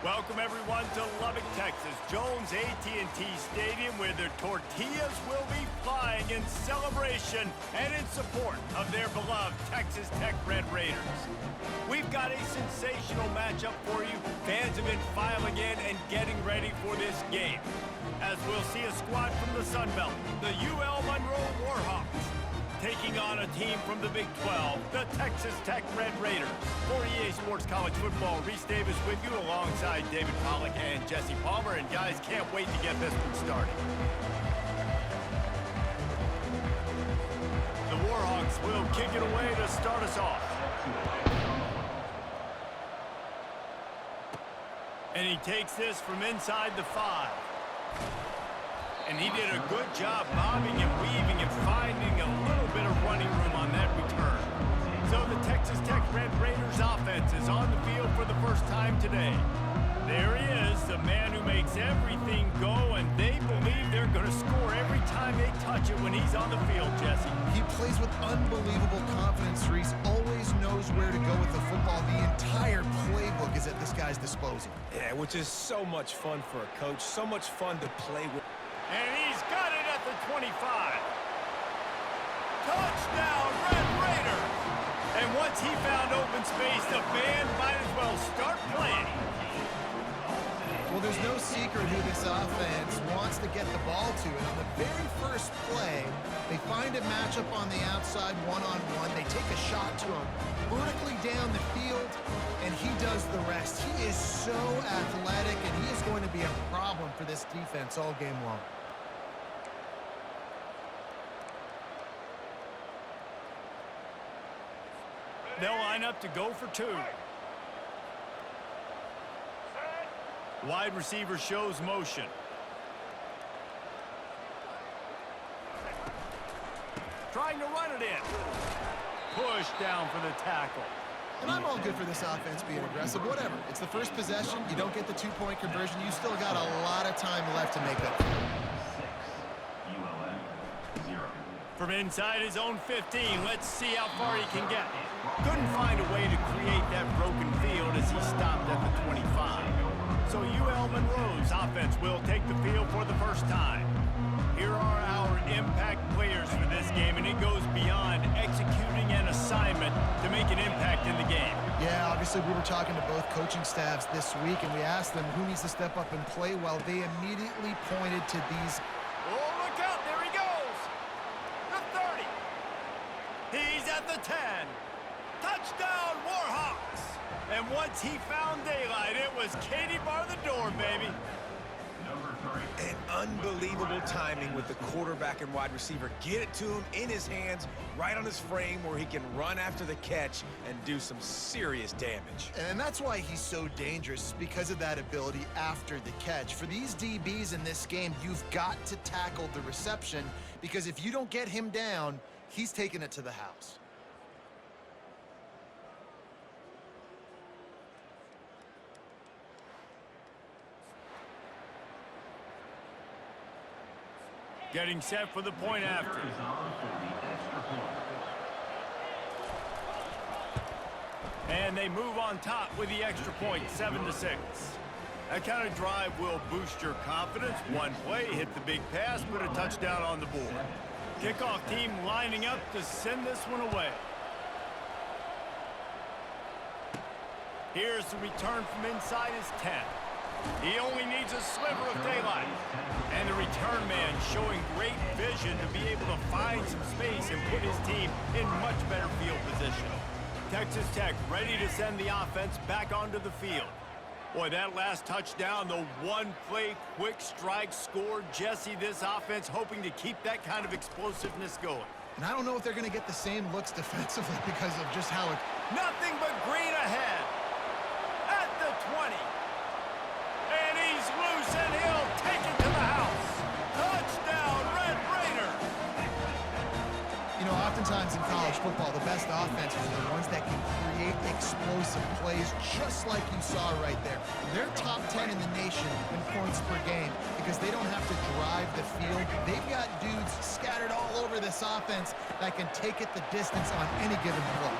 Welcome everyone to Lubbock, Texas, Jones AT&T Stadium, where their tortillas will be flying in celebration and in support of their beloved Texas Tech Red Raiders. We've got a sensational matchup for you. Fans have been filing in and getting ready for this game, as we'll see a squad from the Sun Belt, the UL Monroe Warhawks, taking on a team from the Big 12, the Texas Tech Red Raiders. For EA Sports College Football, Reese Davis with you alongside David Pollack and Jesse Palmer. And guys, can't wait to get this one started. The Warhawks will kick it away to start us off. And he takes this from inside the 5. And he did a good job bobbing and weaving and finding a little bit of running room on that return. So the Texas Tech Red Raiders offense is on the field for the first time today. There he is, the man who makes everything go, and they believe they're going to score every time they touch it when he's on the field, Jesse. He plays with unbelievable confidence, Reese. Always knows where to go with the football. The entire playbook is at this guy's disposal. Yeah, which is so much fun for a coach, so much fun to play with. And he's got it at the 25. Touchdown, Red Raiders! And once he found open space, the band might as well start playing. Well, there's no secret who this offense wants to get the ball to. And on the very first play, they find a matchup on the outside one-on-one. They take a shot to him vertically down the field, and he does the rest. He is so athletic, and he is going to be a problem for this defense all game long. They'll line up to go for 2. Wide receiver shows motion. Trying to run it in. Push down for the tackle. And I'm all good for this offense being aggressive. Whatever. It's the first possession. You don't get the 2-point conversion. You still got a lot of time left to make up for it. From inside his own 15, let's see how far he can get. Couldn't find a way to create that broken field as he stopped at the 25. So UL Monroe's offense will take the field for the first time. Here are our impact players for this game, and it goes beyond executing an assignment to make an impact in the game. Yeah, obviously we were talking to both coaching staffs this week, and we asked them who needs to step up and play well. They immediately pointed to these. Oh, look out, there he goes. The 30. He's at the 10. Touchdown, Warhawks! And once he found daylight, it was Katie bar the door, baby. And unbelievable timing with the quarterback and wide receiver. Get it to him in his hands, right on his frame, where he can run after the catch and do some serious damage. And that's why he's so dangerous, because of that ability after the catch. For these DBs in this game, you've got to tackle the reception, because if you don't get him down, he's taking it to the house. Getting set for the point after. And they move on top with the extra point, 7-6. That kind of drive will boost your confidence. One play, hit the big pass, put a touchdown on the board. Kickoff team lining up to send this one away. Here's the return from inside his 10. He only needs a sliver of daylight. And the return man showing great vision to be able to find some space and put his team in much better field position. Texas Tech ready to send the offense back onto the field. Boy, that last touchdown, the one-play quick strike score. Jesse, this offense hoping to keep that kind of explosiveness going. And I don't know if they're going to get the same looks defensively because of just how it... Nothing but green ahead. At the 20. And he's loose, and he'll take it to the house. Touchdown, Red Raiders! You know, oftentimes in college football, the best offenses are the ones that can create explosive plays, just like you saw right there. They're top 10 in the nation in points per game because they don't have to drive the field. They've got dudes scattered all over over this offense that can take it the distance on any given play.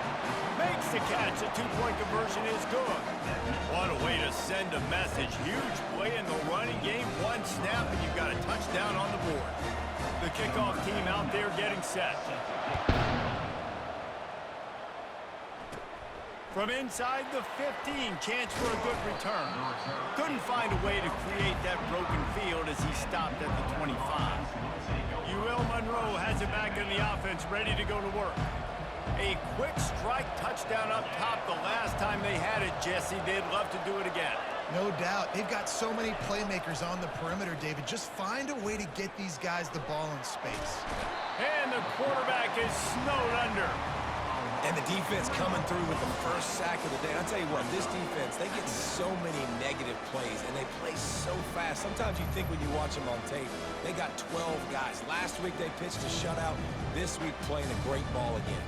Makes the catch. The two-point conversion is good. What a way to send a message. Huge play in the running game. One snap, and you've got a touchdown on the board. The kickoff team out there getting set. From inside the 15, chance for a good return. Couldn't find a way to create that broken field as he stopped at the 25. Monroe has it back in the offense, ready to go to work. A quick strike touchdown up top the last time they had it, Jesse. They'd love to do it again. No doubt. They've got so many playmakers on the perimeter, David. Just find a way to get these guys the ball in space. And the quarterback is snowed under. And the defense coming through with the first sack of the day. I'll tell you what, this defense, they get so many negative plays, and they play so fast. Sometimes you think when you watch them on tape, they got 12 guys. Last week they pitched a shutout. This week playing a great ball again.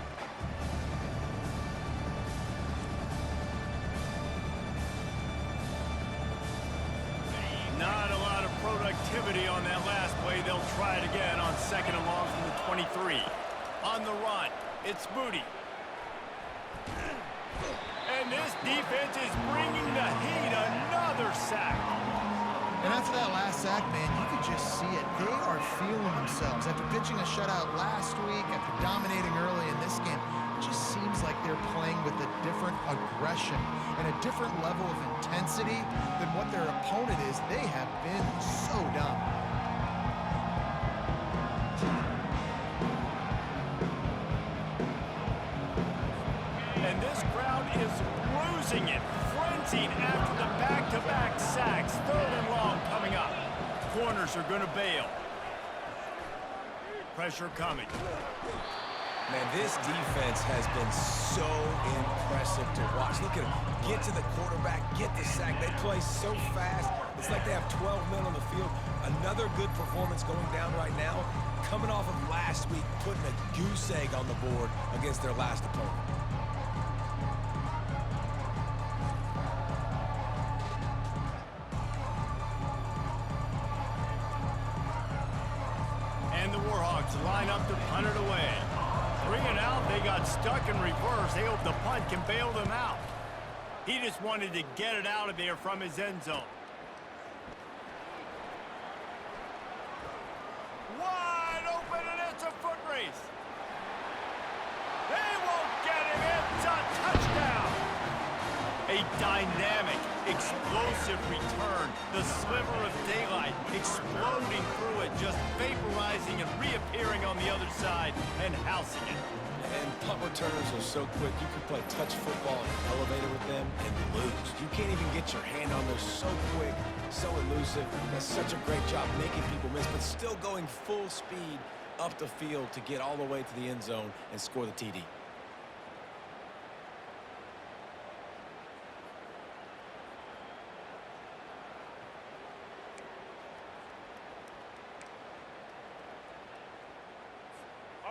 Not a lot of productivity on that last play. They'll try it again on second and long from the 23. On the run, it's Moody. And this defense is bringing the heat. Another sack. And after that last sack, man, you could just see it. They are feeling themselves. After pitching a shutout last week, after dominating early in this game, it just seems like they're playing with a different aggression and a different level of intensity than what their opponent is. They have been so dominant. And this crowd is losing it, frenzied after the back-to-back sacks. Third and long coming up. Corners are going to bail. Pressure coming. Man, this defense has been so impressive to watch. Look at them. Get to the quarterback, get the sack. They play so fast. It's like they have 12 men on the field. Another good performance going down right now. Coming off of last week, putting a goose egg on the board against their last opponent. And the Warhawks line up to punt it away. 3 and out, they got stuck in reverse. They hope the punt can bail them out. He just wanted to get it out of there from his end zone. Wide open, and it's a foot race. They won't get him. It's a touchdown. A dynamic, explosive return. The sliver of daylight exploding through it, just vaporizing and reappearing on the other side and housing it. And punt returners are so quick. You can play touch football in an elevator with them and lose. You can't even get your hand on those. So quick, so elusive. Does such a great job making people miss, but still going full speed up the field to get all the way to the end zone and score the TD.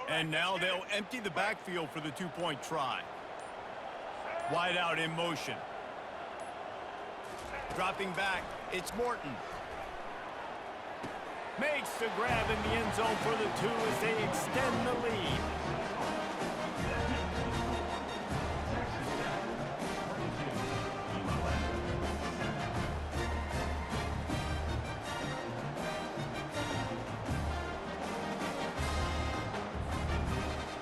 And now they'll empty the backfield for the 2-point try. Wide out in motion. Dropping back, it's Morton. Makes the grab in the end zone for the 2 as they extend the lead.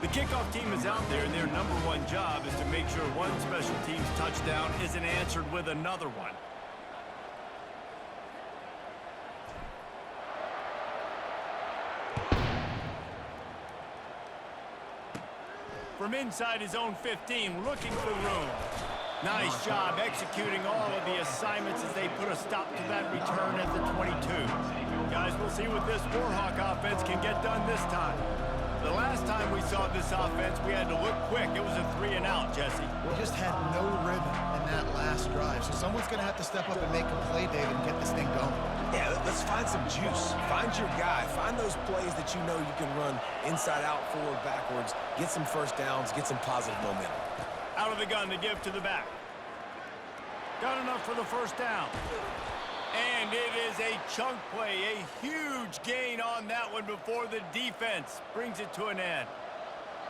The kickoff team is out there, and their #1 job is to make sure one special team's touchdown isn't answered with another one. From inside his own 15, looking for room. Nice job executing all of the assignments as they put a stop to that return at the 22. Guys, we'll see what this Warhawk offense can get done this time. The last time we saw this offense, we had to look quick. It was a 3 and out, Jesse. We just had no rhythm in that last drive. So someone's going to have to step up and make a play, David, and get this thing going. Yeah, let's find some juice. Find your guy. Find those plays that you know you can run inside out, forward, backwards. Get some first downs. Get some positive momentum. Out of the gun to give to the back. Got enough for the first down. And it is a chunk play, a huge gain on that one before the defense brings it to an end.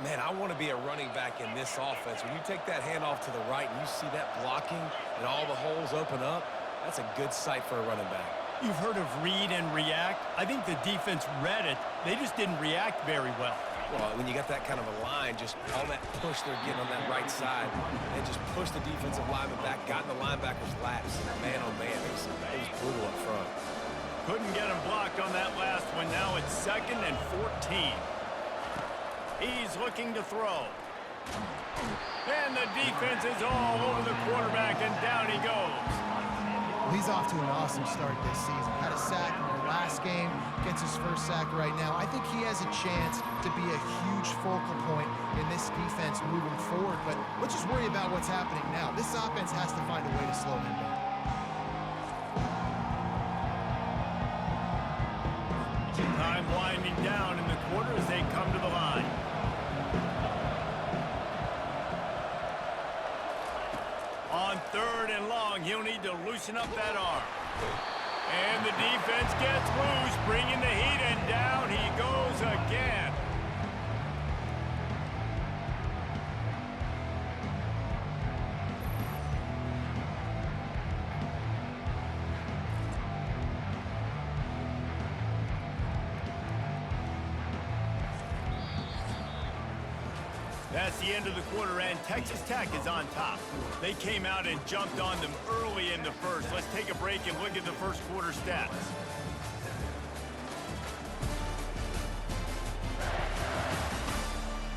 Man, I want to be a running back in this offense. When you take that handoff to the right and you see that blocking and all the holes open up, that's a good sight for a running back. You've heard of read and react. I think the defense read it. They just didn't react very well. Well, when you got that kind of a line, just all that push they're getting on that right side, they just pushed the defensive lineman back, got in the linebacker's laps. Man, oh man, it was brutal up front. Couldn't get him blocked on that last one. Now it's 2nd and 14. He's looking to throw. And the defense is all over the quarterback, and down he goes. He's off to an awesome start this season. Had a sack in their last game, gets his first sack right now. I think he has a chance to be a huge focal point in this defense moving forward, but let's just worry about what's happening now. This offense has to find a way to slow him down. Time winding down in the quarter as they come to the line. On 3rd and long, he'll need to loosen up that arm. And the defense gets loose, bringing the heat, and down he goes again. That's the end of the quarter, and Texas Tech is on top. They came out and jumped on them early in the first. Let's take a break and look at the first quarter stats.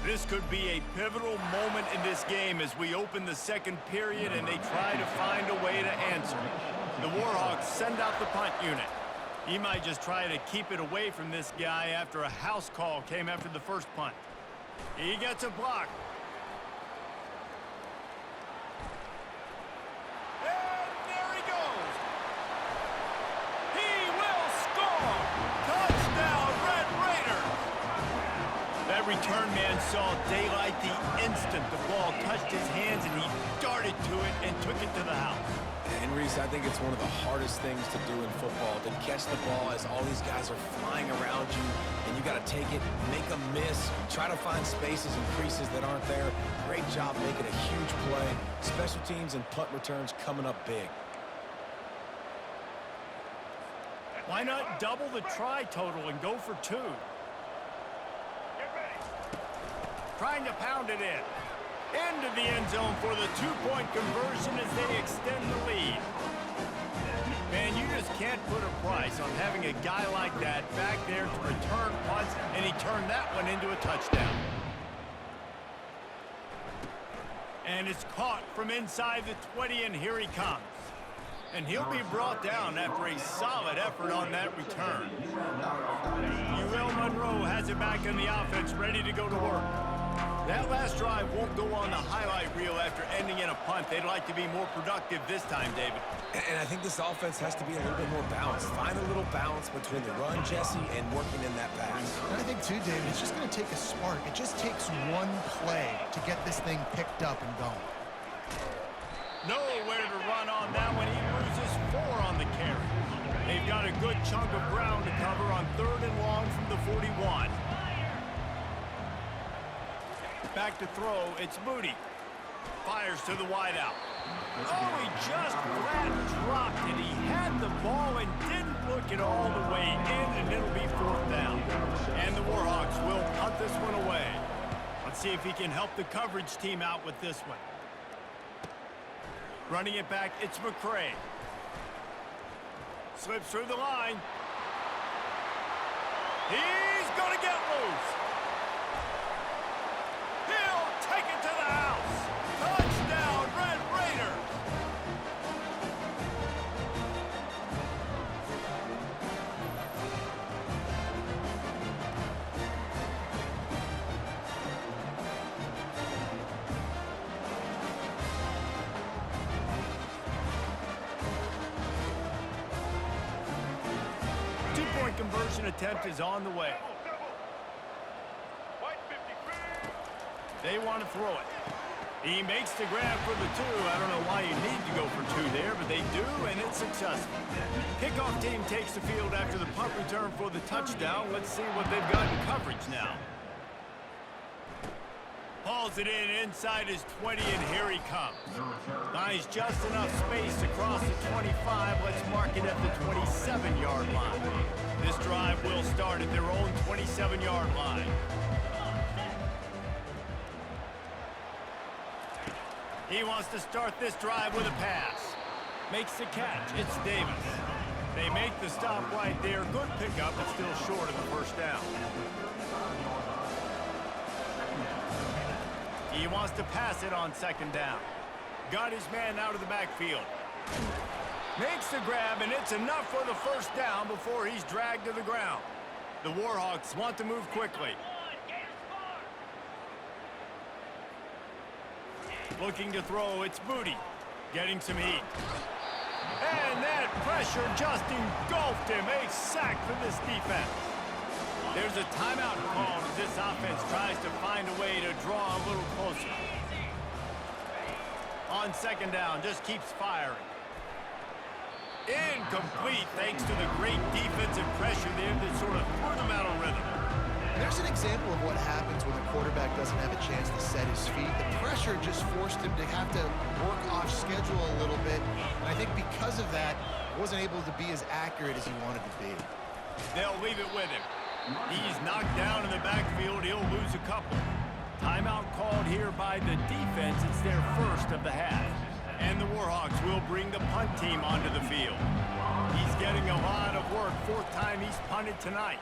This could be a pivotal moment in this game as we open the second period and they try to find a way to answer. The Warhawks send out the punt unit. He might just try to keep it away from this guy after a house call came after the first punt. He gets a block. And there he goes. He will score. Touchdown, Red Raiders. That return man saw daylight the instant the ball touched his hands, and he darted to it and took it to the house. And Reese, I think it's one of the hardest things to do in football, to catch the ball as all these guys are flying around you, and you got to take it, make a miss, try to find spaces and creases that aren't there. Great job making a huge play. Special teams and punt returns coming up big. Why not double the try total and go for 2? Trying to pound it in. Into the end zone for the 2-point conversion as they extend the lead. Man, you just can't put a price on having a guy like that back there to return punts, and he turned that one into a touchdown. And it's caught from inside the 20, and here he comes. And he'll be brought down after a solid effort on that return. Monroe has it back in the offense, ready to go to work. That last drive won't go on the highlight reel after ending in a punt. They'd like to be more productive this time, David. And I think this offense has to be a little bit more balanced. Find a little balance between the run, Jesse, and working in that pass. And I think, too, David, it's just going to take a spark. It just takes one play to get this thing picked up and going. Nowhere to run on that one. He loses 4 on the carry. They've got a good chunk of ground to cover on 3rd and long from the 41. Back to throw, it's Moody. Fires to the wideout. Oh, he just flat dropped it. He had the ball and didn't look it all the way in, and it'll be 4th down. And the Warhawks will punt this one away. Let's see if he can help the coverage team out with this one. Running it back, it's McCray. Slips through the line. He's going to get loose. He'll take it to the house. Touchdown, Red Raiders. Two-point conversion attempt is on the way. They want to throw it. He makes the grab for the two. I don't know why you need to go for two there, but they do, and it's successful. Kickoff team takes the field after the punt return for the touchdown. Let's see what they've got in coverage now. Hauls it in inside his 20, and here he comes. Finds just enough space to cross the 25. Let's mark it at the 27-yard line. This drive will start at their own 27-yard line. He wants to start this drive with a pass. Makes the catch. It's Davis. They make the stop right there. Good pickup, but still short of the first down. He wants to pass it on second down. Got his man out of the backfield. Makes the grab, and it's enough for the first down before he's dragged to the ground. The Warhawks want to move quickly. Looking to throw, it's Booty. Getting some heat. And that pressure just engulfed him. A sack for this defense. There's a timeout called as this offense tries to find a way to draw a little closer. On second down, just keeps firing. Incomplete thanks to the great defensive pressure there that sort of threw them out of rhythm. There's an example of what happens when the quarterback doesn't have a chance to set his feet. The pressure just forced him to have to work off schedule a little bit. And I think because of that, wasn't able to be as accurate as he wanted to be. They'll leave it with him. He's knocked down in the backfield. He'll lose a couple. Timeout called here by the defense. It's their first of the half. And the Warhawks will bring the punt team onto the field. He's getting a lot of work. Fourth time he's punted tonight.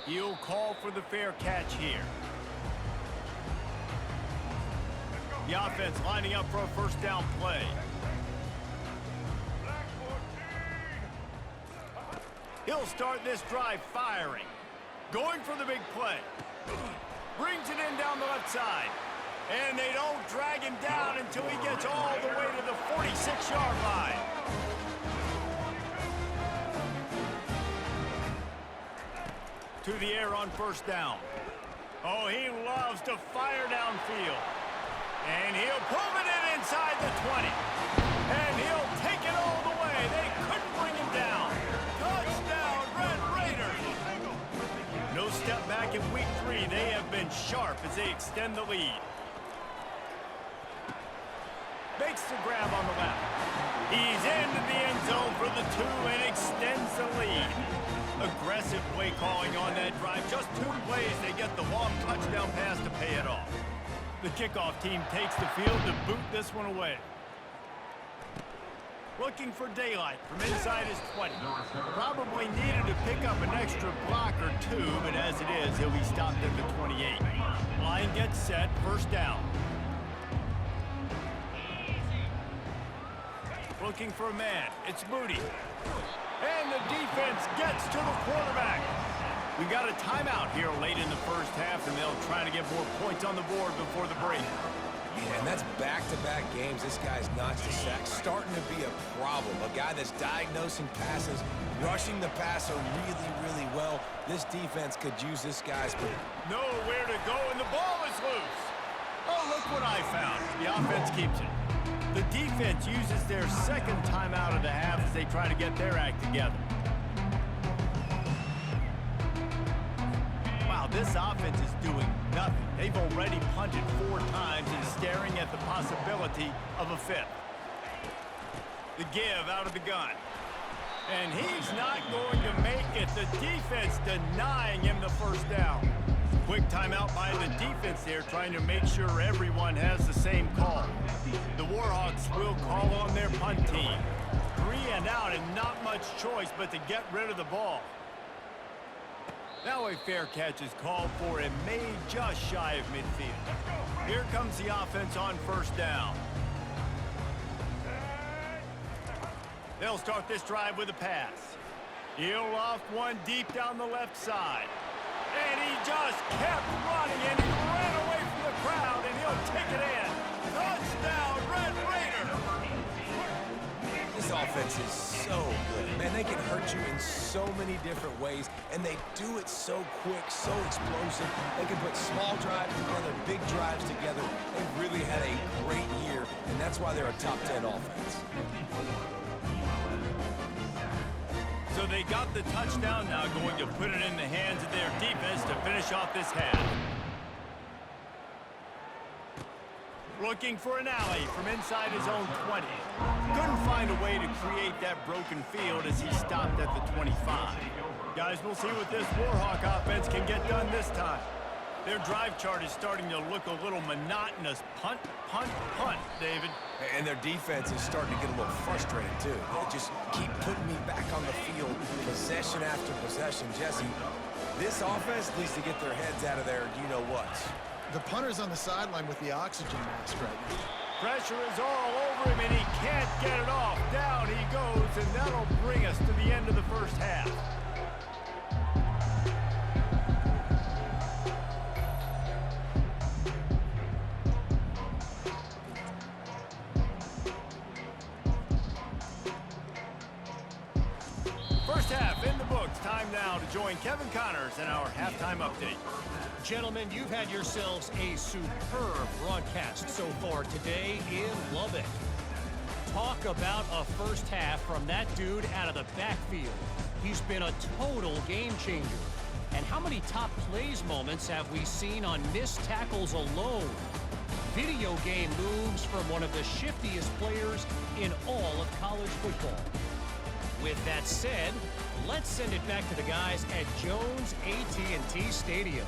He'll call for the fair catch here. The offense lining up for a first down play. He'll start this drive firing. Going for the big play. Brings it in down the left side. And they don't drag him down until he gets all the way to the 46-yard line. To the air on first down. Oh, he loves to fire downfield. And he'll pull it in inside the 20. And he'll take it all the way. They couldn't bring him down. Touchdown, Red Raiders. No step back in week 3. They have been sharp as they extend the lead. Makes the grab on the left. He's into the end zone for the 2 and extends the lead. Aggressive play calling on that drive. Just 2 plays, they get the long touchdown pass to pay it off. The kickoff team takes the field to boot this one away. Looking for daylight from inside his 20. Probably needed to pick up an extra block or 2, but as it is, he'll be stopped at the 28. Line gets set, first down. Looking for a man, it's Booty. And the defense gets to the quarterback. We got a timeout here late in the first half, and they'll try to get more points on the board before the break. Yeah, and that's back-to-back games. This guy's notched a sack, starting to be a problem. A guy that's diagnosing passes, rushing the passer really, really well. This defense could use this guy's... Nowhere to go, and the ball is loose. Oh, look what I found. The offense keeps it. The defense uses their second timeout of the half as they try to get their act together. Wow, this offense is doing nothing. They've already punted 4 times and staring at the possibility of a 5th. The give out of the gun. And he's not going to make it. The defense denying him the first down. Quick timeout by the defense there, trying to make sure everyone has the same call. The Warhawks will call on their punt team. 3 and out and not much choice but to get rid of the ball. Now a fair catch is called for and made just shy of midfield. Here comes the offense on first down. They'll start this drive with a pass. He'll loft one deep down the left side. And he just kept running, and he ran away from the crowd, and he'll take it in. Touchdown, Red Raiders! This offense is so good. Man, they can hurt you in so many different ways, and they do it so quick, so explosive. They can put small drives together, big drives together. They've really had a great year, and that's why they're a top 10 offense. So they got the touchdown, now going to put it in the hands of their defense to finish off this half. Looking for an alley from inside his own 20. Couldn't find a way to create that broken field as he stopped at the 25. Guys, we'll see what this Warhawk offense can get done this time. Their drive chart is starting to look a little monotonous. Punt, punt, punt, David. And their defense is starting to get a little frustrated, too. They just keep putting me back on the field, possession after possession. Jesse, this offense needs to get their heads out of there, you-know-what. The punter's on the sideline with the oxygen mask right now. Pressure is all over him, and he can't get it off. Down he goes, and that'll bring us to the end of the first half. First half in the books. Time now to join Kevin Connors in our halftime update. Gentlemen, you've had yourselves a superb broadcast so far today in Lubbock. Talk about a first half from that dude out of the backfield. He's been a total game changer. And how many top plays moments have we seen on missed tackles alone? Video game moves from one of the shiftiest players in all of college football. With that said, let's send it back to the guys at Jones AT&T Stadium.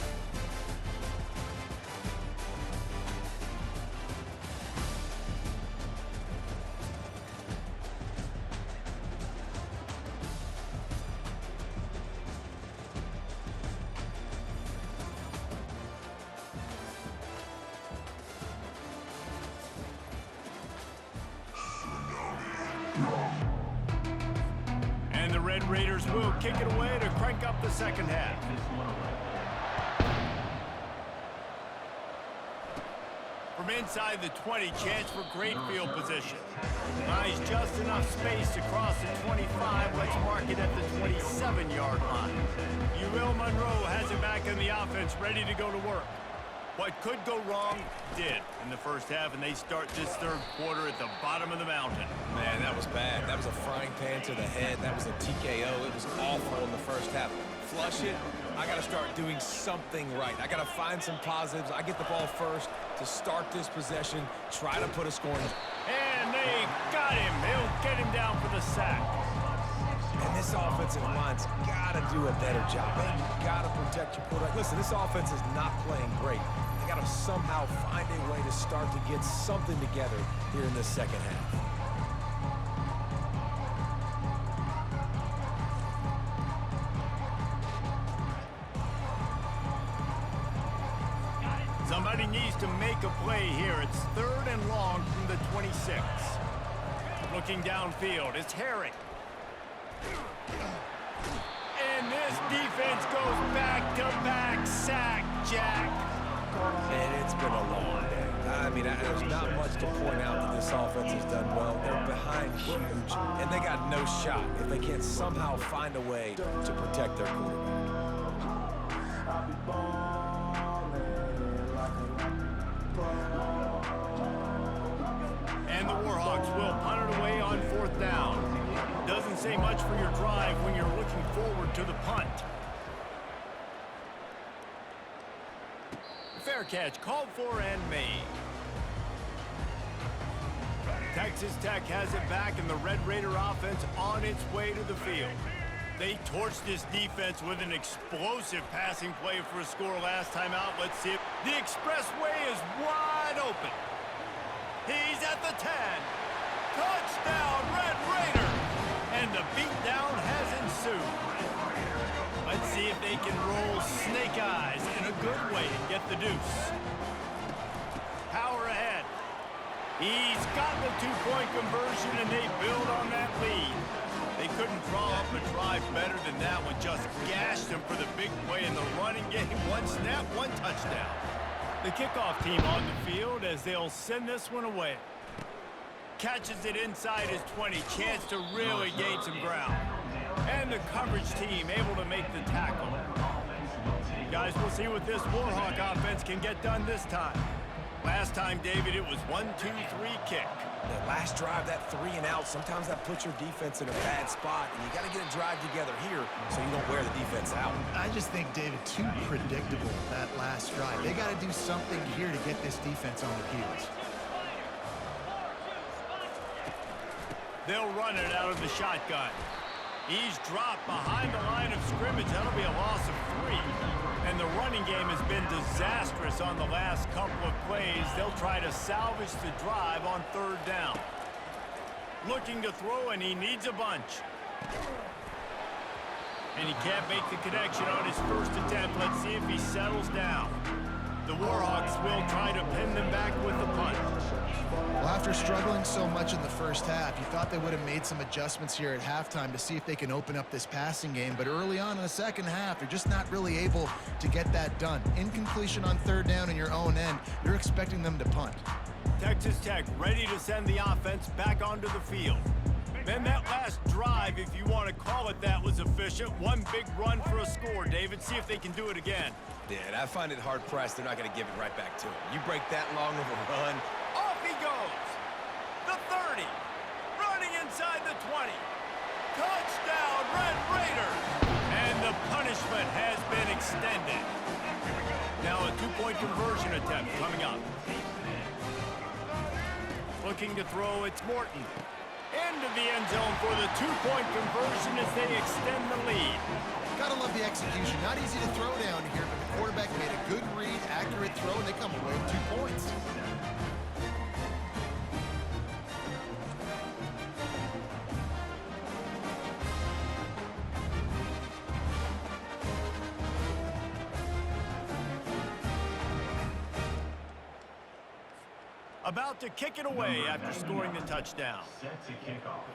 And the Red Raiders will kick it away to crank up the second half. From inside the 20, chance for great field position. Buys just enough space to cross the 25. Let's mark it at the 27-yard line. Monroe has it back in the offense, ready to go to work. What could go wrong did in the first half, and they start this third quarter at the bottom of the mountain. Man, that was bad. That was a frying pan to the head. That was a TKO. It was awful in the first half. Flush it. I got to start doing something right. I got to find some positives. I get the ball first to start this possession, try to put a scoring. And they got him. They'll get him down for the sack. And this offensive line's got to do a better job. Man, you got to protect your quarterback. Listen, this offense is not playing great. They got to somehow find a way to start to get something together here in this second half. Somebody needs to make a play here. It's third and long from the 26. Looking downfield, it's Herring. And this defense goes back-to-back sack, Jack. And it's been a long day. I mean, there's not much to point out that this offense has done well. They're behind huge, and they got no shot if they can't somehow find a way to protect their quarterback. And the Warhawks will punt it away on fourth down. Doesn't say much for your drive when you're looking forward to the punt. Fair catch called for and made. Texas Tech has it back, and the Red Raider offense on its way to the field. They torched this defense with an explosive passing play for a score last time out. Let's see it. The expressway is wide open. He's at the 10. Touchdown, Red Raiders! And the beatdown has ensued. Let's see if they can roll snake eyes in a good way and get the deuce. Power ahead. He's got the two-point conversion, and they build on that lead. They couldn't draw up a drive better than that one. Just gashed him for the big play in the running game. One snap, one touchdown. The kickoff team on the field as they'll send this one away. Catches it inside his 20. Chance to really gain some ground. And the coverage team able to make the tackle. Guys, we'll see what this Warhawk offense can get done this time. Last time, David, it was 1-2-3 kick. The last drive, that 3 and out, sometimes that puts your defense in a bad spot, and you got to get a drive together here so you don't wear the defense out. I just think, David, too predictable, that last drive. They got to do something here to get this defense on their heels. They'll run it out of the shotgun. He's dropped behind the line of scrimmage. That'll be a loss of 3. And the running game has been disastrous on the last couple of plays. They'll try to salvage the drive on 3rd down. Looking to throw, and he needs a bunch. And he can't make the connection on his first attempt. Let's see if he settles down. The Warhawks will try to pin them back with the punt. Well, after struggling so much in the first half, you thought they would have made some adjustments here at halftime to see if they can open up this passing game. But early on in the second half, they're just not really able to get that done. Incompletion on 3rd down in your own end, you're expecting them to punt. Texas Tech ready to send the offense back onto the field. Then that last drive, if you want to call it that, was efficient. One big run for a score, David. See if they can do it again. Yeah, and I find it hard-pressed they're not going to give it right back to him. You break that long of a run. Off he goes. The 30. Running inside the 20. Touchdown, Red Raiders. And the punishment has been extended. Now a 2-point conversion attempt coming up. Looking to throw, it's Morton. Into the end zone for the 2-point conversion as they extend the lead. Gotta love the execution. Not easy to throw down here, but the quarterback made a good read, accurate throw, and they come away with 2 points. About to kick it away after scoring the touchdown. Set to kick off.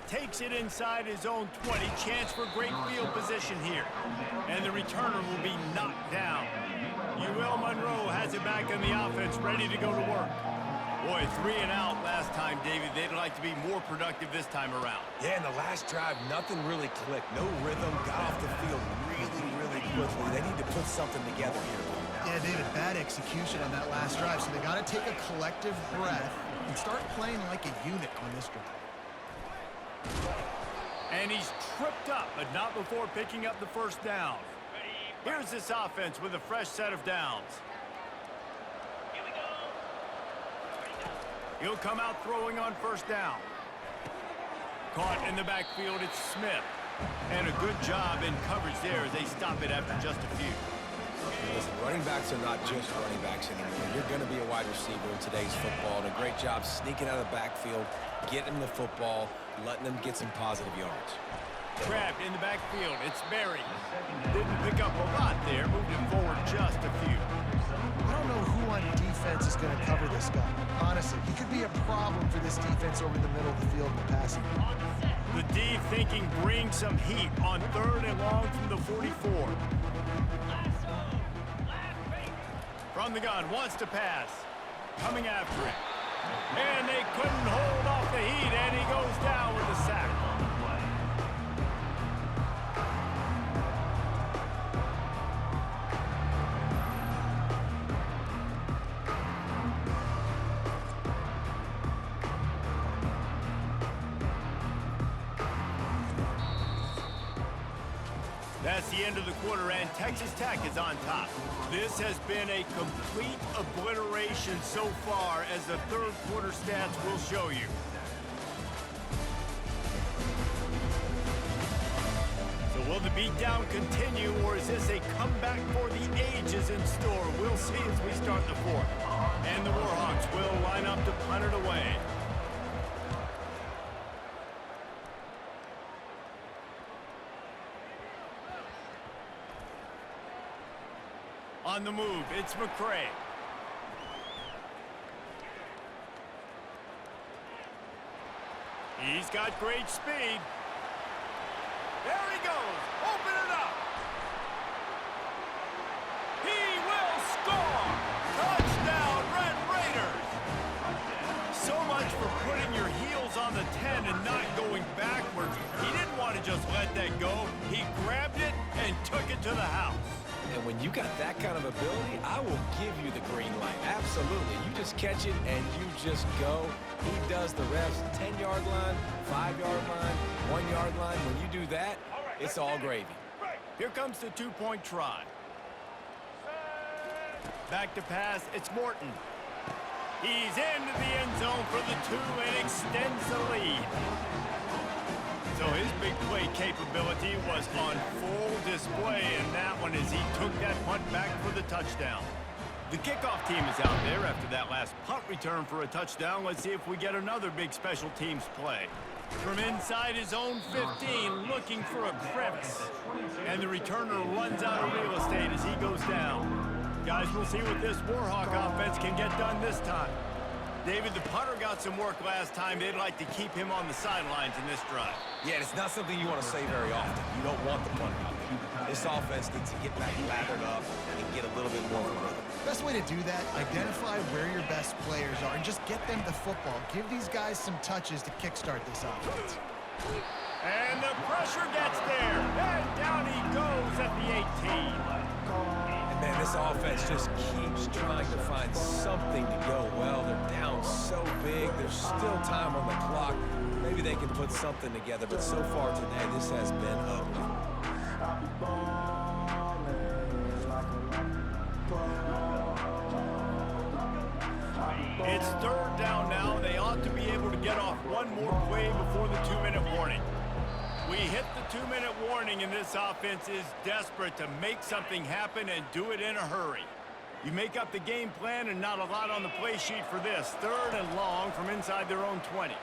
Takes it inside his own 20. Chance for great field position here. And the returner will be knocked down. Monroe has it back in the offense, ready to go to work. Boy, 3 and out last time, David. They'd like to be more productive this time around. Yeah, in the last drive, nothing really clicked. No rhythm, got off the field really quickly. They need to put something together here. Yeah, David, bad execution on that last drive, so they got to take a collective breath and start playing like a unit on this drive. And he's tripped up, but not before picking up the first down. Here's this offense with a fresh set of downs. He'll come out throwing on first down. Caught in the backfield, it's Smith. And a good job in coverage there as they stop it after just a few. Listen, running backs are not just running backs anymore. You're going to be a wide receiver in today's football. And a great job sneaking out of the backfield, getting the football, letting them get some positive yards. Grabbed in the backfield, it's Berry. Didn't pick up a lot there, moved him forward just a few. I don't know who on defense is going to cover this guy. Honestly, he could be a problem for this defense over the middle of the field in the passing game. The D thinking bring some heat on 3rd and long from the 44. From the gun, wants to pass. Coming after it. And they couldn't hold off the heat, and he goes down with a sack. That's the end of the quarter, and Texas Tech is on top. This has been a complete obliteration so far, as the 3rd quarter stats will show you. So will the beatdown continue, or is this a comeback for the ages in store? We'll see as we start the 4th. And the Warhawks will line up to punt it away. On the move, it's McCray. He's got great speed. There he goes. Open it up. He will score. Touchdown. that go. He grabbed it and took it to the house. And when you got that kind of ability, I will give you the green light. Absolutely. You just catch it and you just go. He does the refs 10-yard line, 5-yard line, 1-yard line. When you do that, it's all gravy. Here comes the two-point try. Back to pass, it's Morton. He's into the end zone for the 2 and extends the lead. So his big play capability was on full display in that one as he took that punt back for the touchdown. The kickoff team is out there after that last punt return for a touchdown. Let's see if we get another big special teams play. From inside his own 15, looking for a crevice. And the returner runs out of real estate as he goes down. Guys, we'll see what this Warhawk offense can get done this time. David, the punter got some work last time. They'd like to keep him on the sidelines in this drive. Yeah, it's not something you want to say very often. You don't want the punter out there. This offense needs to get back lathered up and get a little bit more of a rhythm. Best way to do that, identify where your best players are and just get them the football. Give these guys some touches to kickstart this offense. And the pressure gets there. And down he goes at the 18. Man, this offense just keeps trying to find something to go well. They're down so big. There's still time on the clock. Maybe they can put something together, but so far today, this has been ugly. It's 3rd down now. They ought to be able to get off one more play before the 2-minute warning. We hit the 2-minute warning, and this offense is desperate to make something happen and do it in a hurry. You make up the game plan and not a lot on the play sheet for this. 3rd and long from inside their own 20.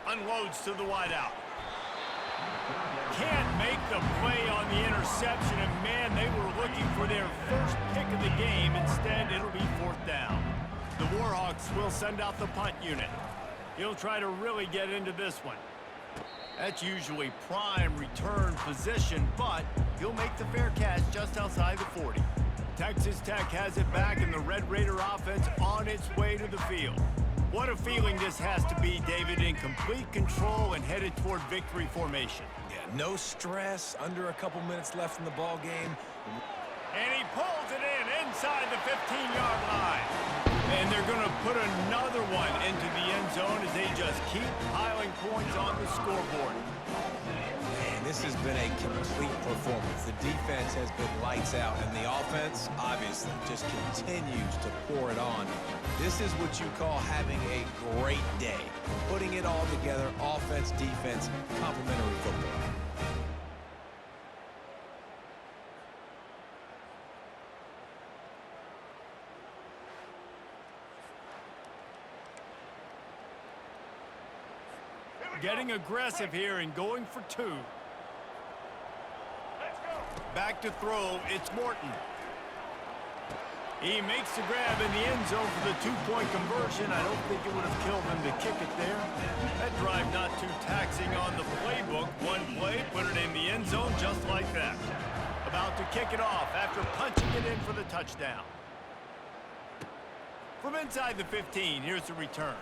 Unloads to the wideout. Can't make the play on the interception, and man, they were looking for their first pick of the game. Instead, it'll be 4th down. The Warhawks will send out the punt unit. He'll try to really get into this one. That's usually prime return position, but he'll make the fair catch just outside the 40. Texas Tech has it back, and the Red Raider offense on its way to the field. What a feeling this has to be, David, in complete control and headed toward victory formation. Yeah, no stress, under a couple minutes left in the ball game. And he pulls it in inside the 15-yard line. And they're going to put another one into the end zone as they just keep piling points on the scoreboard. Man, this has been a complete performance. The defense has been lights out, and the offense, obviously, just continues to pour it on. This is what you call having a great day. Putting it all together, offense, defense, complementary football. Getting aggressive here and going for 2. Back to throw, it's Morton. He makes the grab in the end zone for the 2-point conversion. I don't think it would have killed him to kick it there. That drive not too taxing on the playbook. One play, put it in the end zone just like that. About to kick it off after punching it in for the touchdown. From inside the 15, here's the return.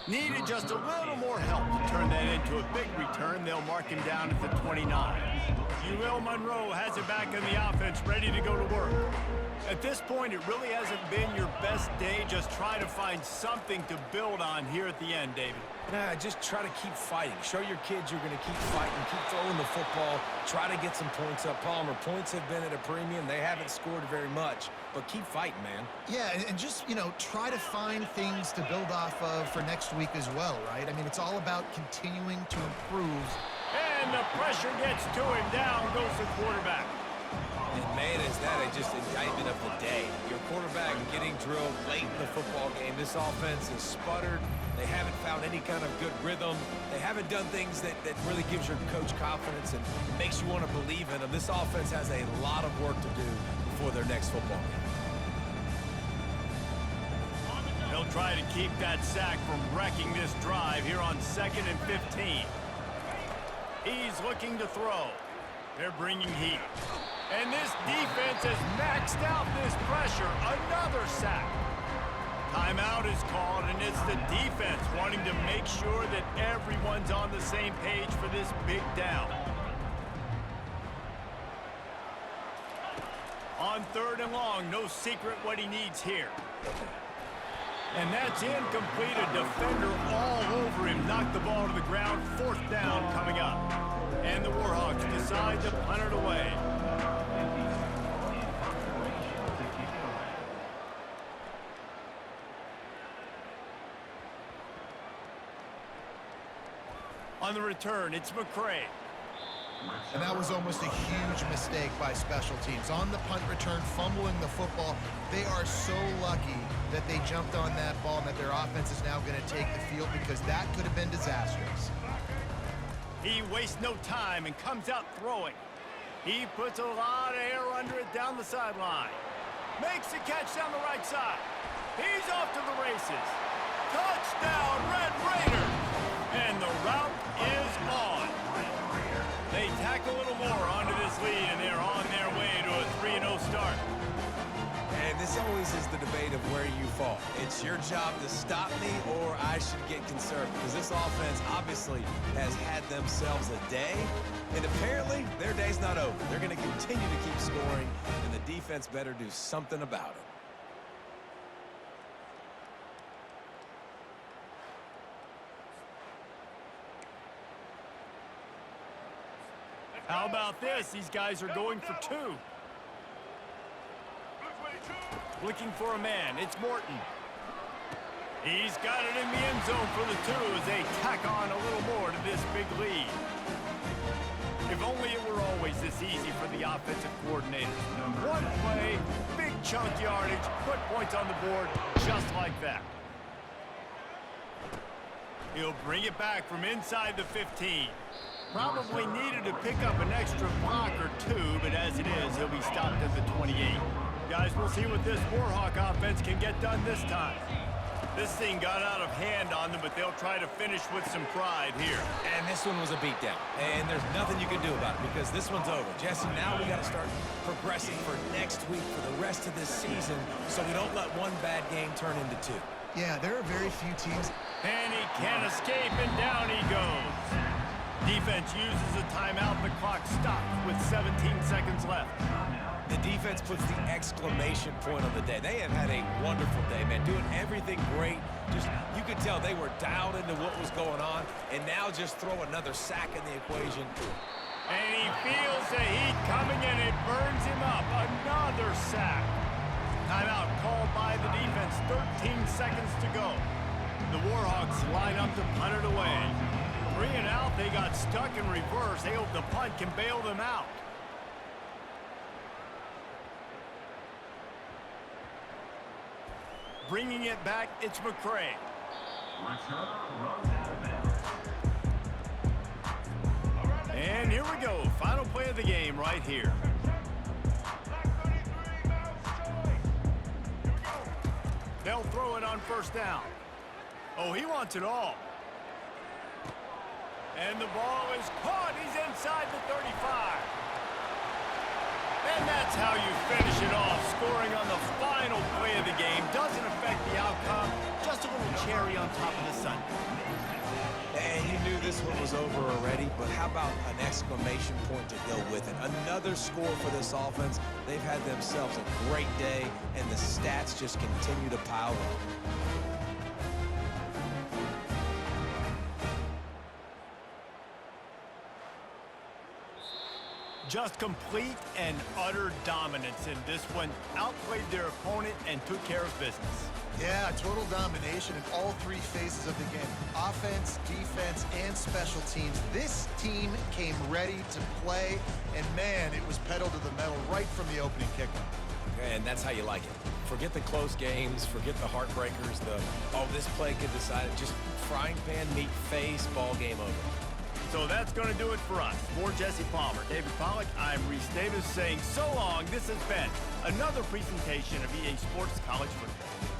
Needed just a little more help to turn that into a big return. They'll mark him down at the 29. Monroe has it back in the offense, ready to go to work. At this point, it really hasn't been your best day. Just try to find something to build on here at the end, David. Nah, just try to keep fighting. Show your kids you're going to keep fighting, keep throwing the football, try to get some points up. Palmer, points have been at a premium. They haven't scored very much, but keep fighting, man. Yeah, and just, try to find things to build off of for next week as well, right? I mean, it's all about continuing to improve. And the pressure gets to him. Down goes the quarterback. And man, is that just indictment of the day. Your quarterback getting drilled late in the football game. This offense is sputtered. They haven't found any kind of good rhythm. They haven't done things that really gives your coach confidence and makes you want to believe in them. This offense has a lot of work to do before their next football game. They'll try to keep that sack from wrecking this drive here on 2nd and 15. He's looking to throw. They're bringing heat. And this defense has maxed out this pressure. Another sack. Timeout is called, and it's the defense wanting to make sure that everyone's on the same page for this big down. On 3rd and long, no secret what he needs here. And that's incomplete. A defender all over him. Knocked the ball to the ground. 4th down coming up. And the Warhawks decide to punt it away. On the return, it's McCray. And that was almost a huge mistake by special teams. On the punt return, fumbling the football. They are so lucky that they jumped on that ball and that their offense is now going to take the field, because that could have been disastrous. He wastes no time and comes out throwing. He puts a lot of air under it down the sideline. Makes the catch down the right side. He's off to the races. Touchdown, Red Raiders! And the route is on. They tack a little more onto this lead, and they're on their way to a 3-0 start. And this always is the debate of where you fall. It's your job to stop me, or I should get concerned, because this offense obviously has had themselves a day, and apparently their day's not over. They're going to continue to keep scoring, and the defense better do something about it. How about this? These guys are going for 2. Looking for a man. It's Morton. He's got it in the end zone for the 2 as they tack on a little more to this big lead. If only it were always this easy for the offensive coordinators. One play, big chunk yardage, put points on the board just like that. He'll bring it back from inside the 15. Probably needed to pick up an extra block or 2, but as it is, he'll be stopped at the 28. Guys, we'll see what this Warhawk offense can get done this time. This thing got out of hand on them, but they'll try to finish with some pride here. And this one was a beatdown, and there's nothing you can do about it, because this one's over. Jesse, now we got to start progressing for next week, for the rest of this season, so we don't let one bad game turn into 2. Yeah, there are very few teams. And he can't escape, and down he goes. Defense uses a timeout. The clock stops with 17 seconds left. The defense puts the exclamation point on the day. They have had a wonderful day, man, doing everything great. Just, you could tell they were dialed into what was going on, and now just throw another sack in the equation. And he feels the heat coming, and it burns him up. Another sack. Timeout called by the defense. 13 seconds to go. The Warhawks line up to punt it away. 3 and out, they got stuck in reverse. They hope the punt can bail them out. Bringing it back, it's McCray. And here we go. Final play of the game right here. They'll throw it on 1st down. Oh, he wants it all. And the ball is caught. He's inside the 35. And that's how you finish it off. Scoring on the final play of the game doesn't affect the outcome. Just a little cherry on top of the sundae. And you knew this one was over already, but how about an exclamation point to go with it? Another score for this offense. They've had themselves a great day, and the stats just continue to pile up. Just complete and utter dominance in this one. Outplayed their opponent and took care of business. Yeah, total domination in all 3 phases of the game. Offense, defense, and special teams. This team came ready to play, and man, it was pedal to the metal right from the opening kickoff. And that's how you like it. Forget the close games, forget the heartbreakers, this play could decide it. Just frying pan, meat face, ball game over. So that's going to do it for us. For Jesse Palmer, David Pollack, I'm Reese Davis saying so long. This has been another presentation of EA Sports College Football.